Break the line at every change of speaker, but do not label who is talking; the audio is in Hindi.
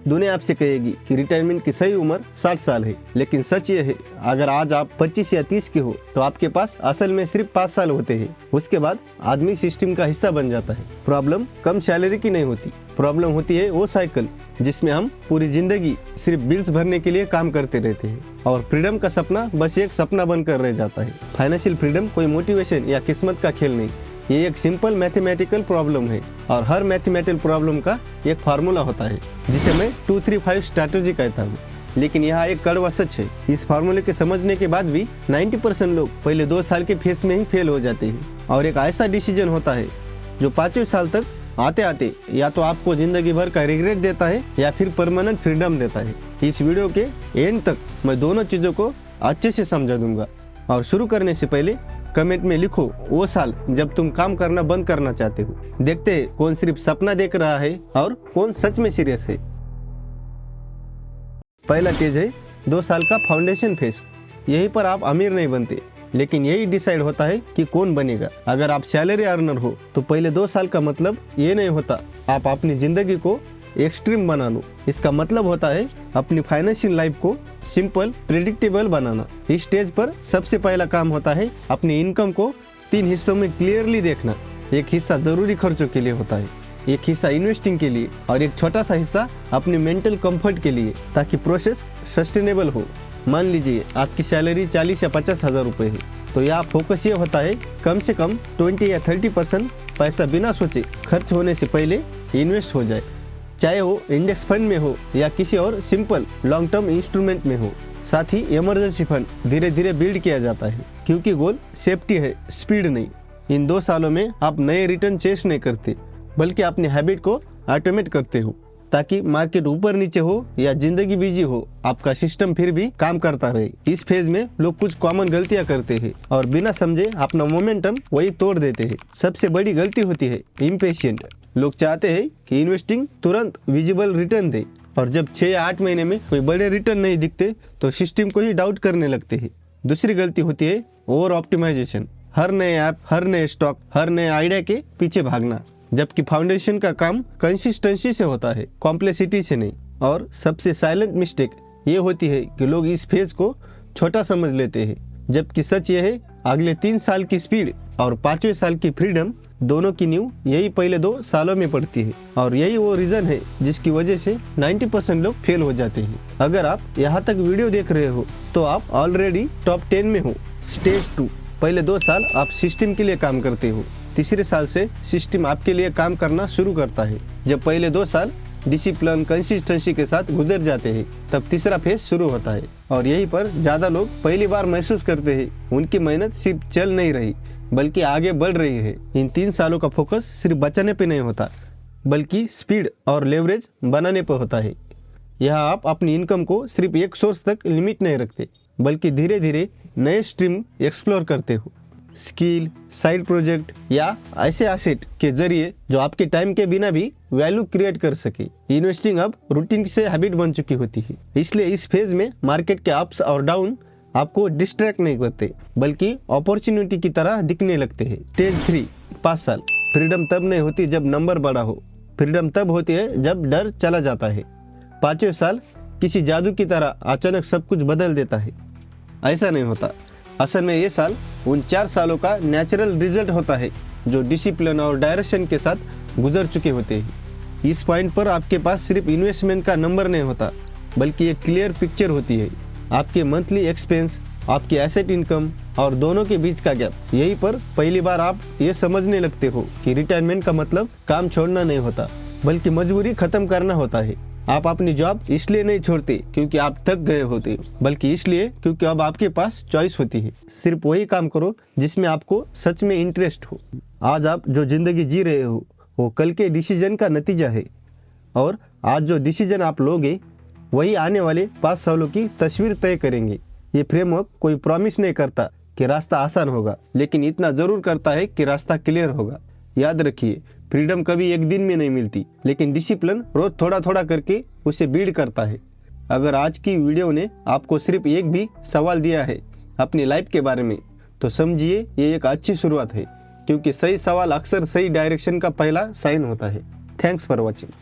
दुनिया आपसे कहेगी कि रिटायरमेंट की सही उम्र 60 साल है, लेकिन सच ये है अगर आज आप 25 या 30 के हो तो आपके पास असल में सिर्फ 5 साल होते हैं। उसके बाद आदमी सिस्टम का हिस्सा बन जाता है। प्रॉब्लम कम सैलरी की नहीं होती, प्रॉब्लम होती है वो साइकिल जिसमें हम पूरी जिंदगी सिर्फ बिल्स भरने के लिए काम करते रहते हैं और फ्रीडम का सपना बस एक सपना बनकर रह जाता है। फाइनेंशियल फ्रीडम कोई मोटिवेशन या किस्मत का खेल नहीं, ये एक सिंपल मैथमेटिकल प्रॉब्लम है और हर मैथमेटिकल प्रॉब्लम का एक फार्मूला होता है जिसे मैं 2-3-5 स्ट्रैटेजी कहता हूँ। लेकिन यहाँ एक कड़वा सच है, इस फार्मूले के समझने के बाद भी 90% लोग पहले 2 साल के फेस में ही फेल हो जाते हैं और एक ऐसा डिसीजन होता है जो 5वें साल तक आते आते या तो आपको जिंदगी भर का रिग्रेट देता है या फिर परमानेंट फ्रीडम देता है। इस वीडियो के एंड तक मैं दोनों चीज़ों को अच्छे से समझा दूंगा। और शुरू करने से पहले कमेंट में लिखो वो साल जब तुम काम करना बंद करना चाहते हो। देखते हैं कौन सिर्फ सपना देख रहा है और कौन सच में सीरियस है। पहला स्टेज है 2 साल का फाउंडेशन फेज। यहीं पर आप अमीर नहीं बनते, लेकिन यही डिसाइड होता है कि कौन बनेगा। अगर आप सैलरी अर्नर हो तो पहले 2 साल का मतलब ये नहीं होता आप अपनी जिंदगी को एक्सट्रीम बना लो। इसका मतलब होता है अपनी फाइनेंशियल लाइफ को सिंपल प्रेडिक्टेबल बनाना। इस स्टेज पर सबसे पहला काम होता है अपनी इनकम को 3 हिस्सों में क्लियरली देखना। एक हिस्सा जरूरी खर्चों के लिए होता है, एक हिस्सा इन्वेस्टिंग के लिए और एक छोटा सा हिस्सा अपनी मेंटल कंफर्ट के लिए, ताकि प्रोसेस सस्टेनेबल हो। मान लीजिए आपकी सैलरी 40 या 50 हज़ार रुपये है, तो यहाँ फोकस ये होता है कम से कम 20 या 30% पैसा बिना सोचे खर्च होने से पहले इन्वेस्ट हो जाए, चाहे वो इंडेक्स फंड में हो या किसी और सिंपल लॉन्ग टर्म इंस्ट्रूमेंट में हो। साथ ही इमरजेंसी फंड धीरे धीरे बिल्ड किया जाता है, क्योंकि गोल सेफ्टी है, स्पीड नहीं। इन 2 सालों में आप नए रिटर्न चेस नहीं करते, बल्कि अपनी हैबिट को ऑटोमेट करते हो, ताकि मार्केट ऊपर नीचे हो या जिंदगी बिजी हो, आपका सिस्टम फिर भी काम करता रहे। इस फेज में लोग कुछ कॉमन गलतियां करते हैं और बिना समझे अपना मोमेंटम वही तोड़ देते हैं। सबसे बड़ी गलती होती है इम्पेशेंट। लोग चाहते हैं कि इन्वेस्टिंग तुरंत विजिबल रिटर्न दे, और जब 6 या 8 महीने में कोई बड़े रिटर्न नहीं दिखते तो सिस्टम को ही डाउट करने लगते हैं। दूसरी गलती होती है ओवर ऑप्टिमाइजेशन। हर नए ऐप, हर नए स्टॉक, हर नए आइडिया के पीछे भागना, जबकि फाउंडेशन का काम कंसिस्टेंसी से होता है, कॉम्प्लेक्सिटी से नहीं। और सबसे साइलेंट मिस्टेक ये होती है कि लोग इस फेज को छोटा समझ लेते हैं, जबकि सच ये है अगले 3 साल की स्पीड और 5वें साल की फ्रीडम दोनों की नींव यही पहले 2 सालों में पड़ती है। और यही वो रीजन है जिसकी वजह से 90% लोग फेल हो जाते हैं। अगर आप यहाँ तक वीडियो देख रहे हो तो आप ऑलरेडी टॉप 10 में हो। स्टेज 2, पहले 2 साल आप सिस्टम के लिए काम करते हो, तीसरे साल से सिस्टम आपके लिए काम करना शुरू करता है। जब पहले 2 साल डिसिप्लिन कंसिस्टेंसी के साथ गुजर जाते हैं, तब तीसरा फेज शुरू होता है। और यहीं पर ज़्यादा लोग पहली बार महसूस करते हैं उनकी मेहनत सिर्फ चल नहीं रही बल्कि आगे बढ़ रही है। इन 3 सालों का फोकस सिर्फ बचाने पे नहीं होता, बल्कि स्पीड और लेवरेज बनाने पर होता है। यहाँ आप अपनी इनकम को सिर्फ एक सोर्स तक लिमिट नहीं रखते, बल्कि धीरे धीरे नए स्ट्रीम एक्सप्लोर करते हो। स्किल, साइड प्रोजेक्ट या ऐसे एसेट के जरिए जो आपके टाइम के बिना भी वैल्यू क्रिएट कर सके। इन्वेस्टिंग अब रूटीन से हैबिट बन चुकी होती है, इसलिए इस फेज में मार्केट के अप्स और डाउन आपको डिस्ट्रैक्ट नहीं करते, बल्कि अपॉर्चुनिटी की तरह दिखने लगते हैं। स्टेज 3, 5 साल। फ्रीडम तब नहीं होती जब नंबर बड़ा हो, फ्रीडम तब होती है जब डर चला जाता है। 5वें साल किसी जादू की तरह अचानक सब कुछ बदल देता है, ऐसा नहीं होता। असल में ये साल उन 4 सालों का नेचुरल रिजल्ट होता है जो डिसिप्लिन और डायरेक्शन के साथ गुजर चुके होते हैं। इस पॉइंट पर आपके पास सिर्फ इन्वेस्टमेंट का नंबर नहीं होता, बल्कि एक क्लियर पिक्चर होती है, आपके मंथली एक्सपेंस, आपकी एसेट इनकम और दोनों के बीच का गैप। यहीं पर पहली बार आप ये समझने लगते हो कि रिटायरमेंट का मतलब काम छोड़ना नहीं होता, बल्कि मजबूरी खत्म करना होता है। आप अपनी जॉब इसलिए नहीं छोड़ते क्योंकि आप थक गए होते, बल्कि इसलिए क्योंकि अब आपके पास चॉइस होती है। सिर्फ वही काम करो जिसमें आपको सच में इंटरेस्ट हो। आज आप जो जिंदगी जी रहे हो वो कल के डिसीजन का नतीजा है, और आज जो डिसीजन आप लोगे वही आने वाले 5 सालों की तस्वीर तय करेंगे। ये फ्रेमवर्क कोई प्रॉमिस नहीं करता कि रास्ता आसान होगा, लेकिन इतना ज़रूर करता है कि रास्ता क्लियर होगा। याद रखिए, फ्रीडम कभी एक दिन में नहीं मिलती, लेकिन डिसिप्लिन रोज थोड़ा थोड़ा करके उसे बिल्ड करता है। अगर आज की वीडियो ने आपको सिर्फ एक भी सवाल दिया है अपनी लाइफ के बारे में, तो समझिए ये एक अच्छी शुरुआत है, क्योंकि सही सवाल अक्सर सही डायरेक्शन का पहला साइन होता है। Thanks for watching.